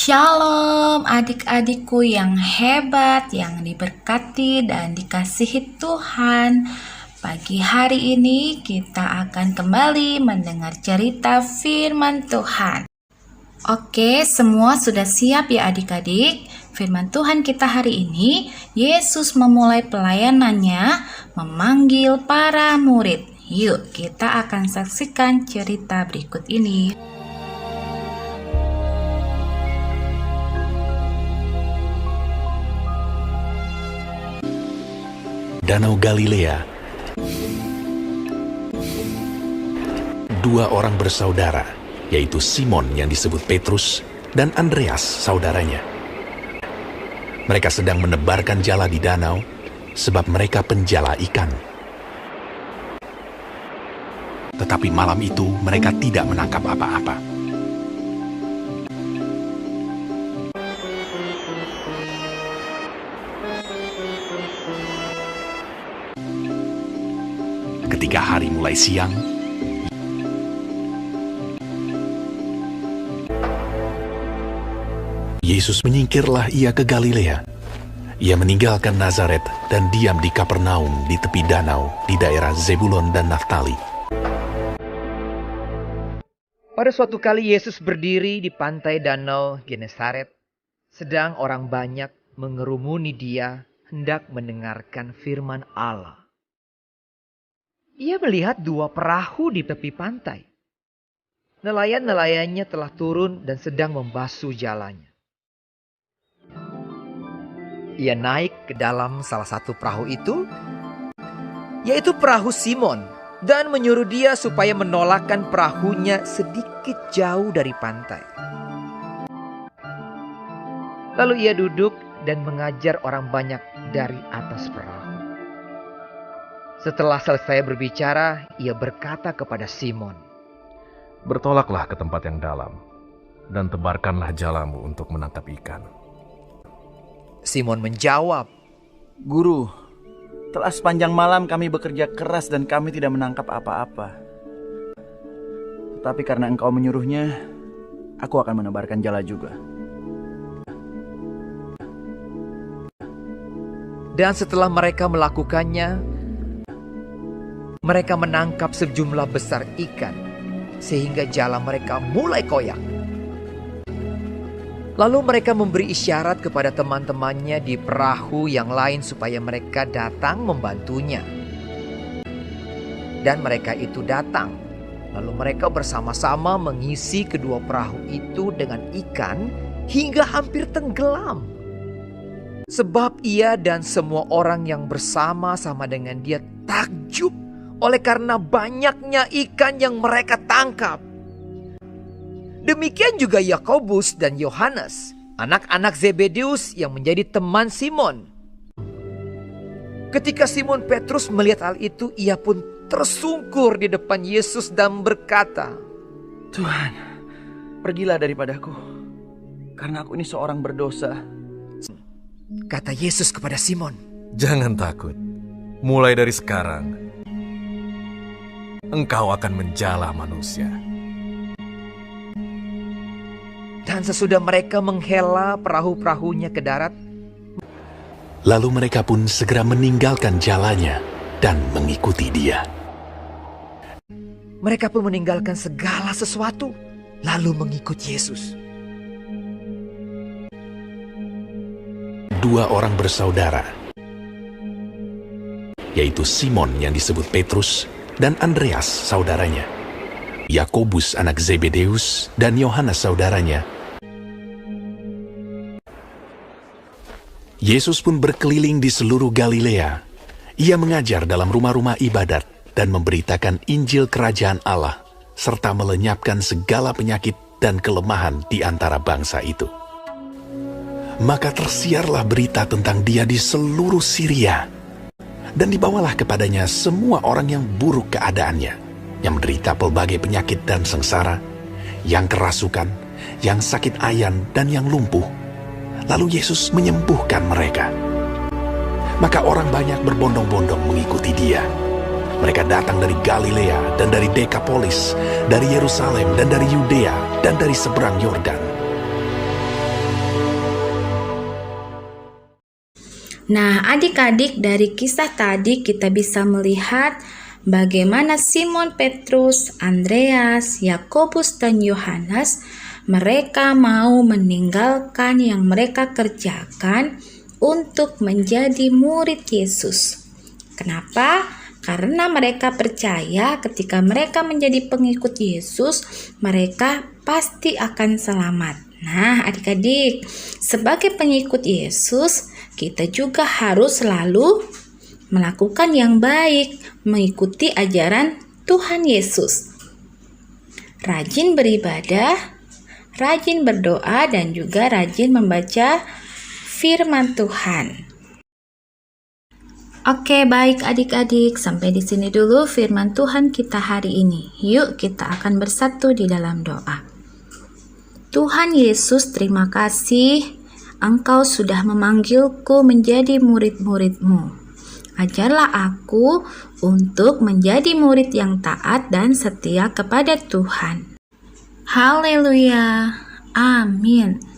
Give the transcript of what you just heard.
Shalom adik-adikku yang hebat, yang diberkati dan dikasihi Tuhan. Pagi hari ini kita akan kembali mendengar cerita firman Tuhan. Oke, semua sudah siap ya adik-adik? Firman Tuhan kita hari ini, Yesus memulai pelayanannya memanggil para murid. Yuk, kita akan saksikan cerita berikut ini. Danau Galilea. Dua orang bersaudara, yaitu Simon yang disebut Petrus dan Andreas saudaranya. Mereka sedang menebarkan jala di danau sebab mereka penjala ikan. Tetapi malam itu mereka tidak menangkap apa-apa. Ketika hari mulai siang, Yesus menyingkirlah ia ke Galilea. Ia meninggalkan Nazaret dan diam di Kapernaum di tepi danau di daerah Zebulon dan Naftali. Pada suatu kali Yesus berdiri di pantai danau Genesaret, sedang orang banyak mengerumuni dia hendak mendengarkan firman Allah. Ia melihat dua perahu di tepi pantai. Nelayan-nelayannya telah turun dan sedang membasuh jalannya. Ia naik ke dalam salah satu perahu itu, yaitu perahu Simon, dan menyuruh dia supaya menolakkan perahunya sedikit jauh dari pantai. Lalu ia duduk dan mengajar orang banyak dari atas perahu. Setelah selesai berbicara, ia berkata kepada Simon, "Bertolaklah ke tempat yang dalam, dan tebarkanlah jalamu untuk menangkap ikan." Simon menjawab, "Guru, telah sepanjang malam kami bekerja keras dan kami tidak menangkap apa-apa. Tetapi karena engkau menyuruhnya, aku akan menebarkan jala juga." Dan setelah mereka melakukannya, mereka menangkap sejumlah besar ikan, sehingga jala mereka mulai koyak. Lalu mereka memberi isyarat kepada teman-temannya di perahu yang lain supaya mereka datang membantunya. Dan mereka itu datang. Lalu mereka bersama-sama mengisi kedua perahu itu dengan ikan hingga hampir tenggelam. Sebab ia dan semua orang yang bersama-sama dengan dia takjub oleh karena banyaknya ikan yang mereka tangkap. Demikian juga Yakobus dan Yohanes, anak-anak Zebedeus yang menjadi teman Simon. Ketika Simon Petrus melihat hal itu, ia pun tersungkur di depan Yesus dan berkata, "Tuhan, pergilah daripadaku, karena aku ini seorang berdosa." Kata Yesus kepada Simon, "Jangan takut, mulai dari sekarang engkau akan menjala manusia." Dan sesudah mereka menghela perahu-perahunya ke darat, Lalu mereka pun segera meninggalkan jalannya dan mengikuti dia. mereka pun meninggalkan segala sesuatu, lalu mengikut Yesus. Dua orang bersaudara, yaitu Simon yang disebut Petrus dan Andreas saudaranya, Yakobus anak Zebedeus dan Yohanes saudaranya. Yesus pun berkeliling di seluruh Galilea. Ia mengajar dalam rumah-rumah ibadat dan memberitakan Injil Kerajaan Allah, serta melenyapkan segala penyakit dan kelemahan di antara bangsa itu. Maka tersiarlah berita tentang dia di seluruh Syria, dan dibawalah kepadanya semua orang yang buruk keadaannya, yang menderita pelbagai penyakit dan sengsara, yang kerasukan, yang sakit ayan, dan yang lumpuh. Lalu Yesus menyembuhkan mereka. Maka orang banyak berbondong-bondong mengikuti dia. Mereka datang dari Galilea dan dari Dekapolis, dari Yerusalem dan dari Yudea dan dari seberang Yordan. Nah, adik-adik, dari kisah tadi kita bisa melihat bagaimana Simon Petrus, Andreas, Yakobus, dan Yohanes mereka mau meninggalkan yang mereka kerjakan untuk menjadi murid Yesus. Kenapa? Karena mereka percaya ketika mereka menjadi pengikut Yesus, mereka pasti akan selamat. Nah, adik-adik, sebagai pengikut Yesus, kita juga harus selalu melakukan yang baik, mengikuti ajaran Tuhan Yesus. Rajin beribadah, rajin berdoa, dan juga rajin membaca firman Tuhan. Oke, baik adik-adik, sampai di sini dulu firman Tuhan kita hari ini. Yuk kita akan bersatu di dalam doa. Tuhan Yesus, terima kasih Engkau sudah memanggilku menjadi murid-murid-Mu. Ajarlah aku untuk menjadi murid yang taat dan setia kepada Tuhan. Haleluya. Amin.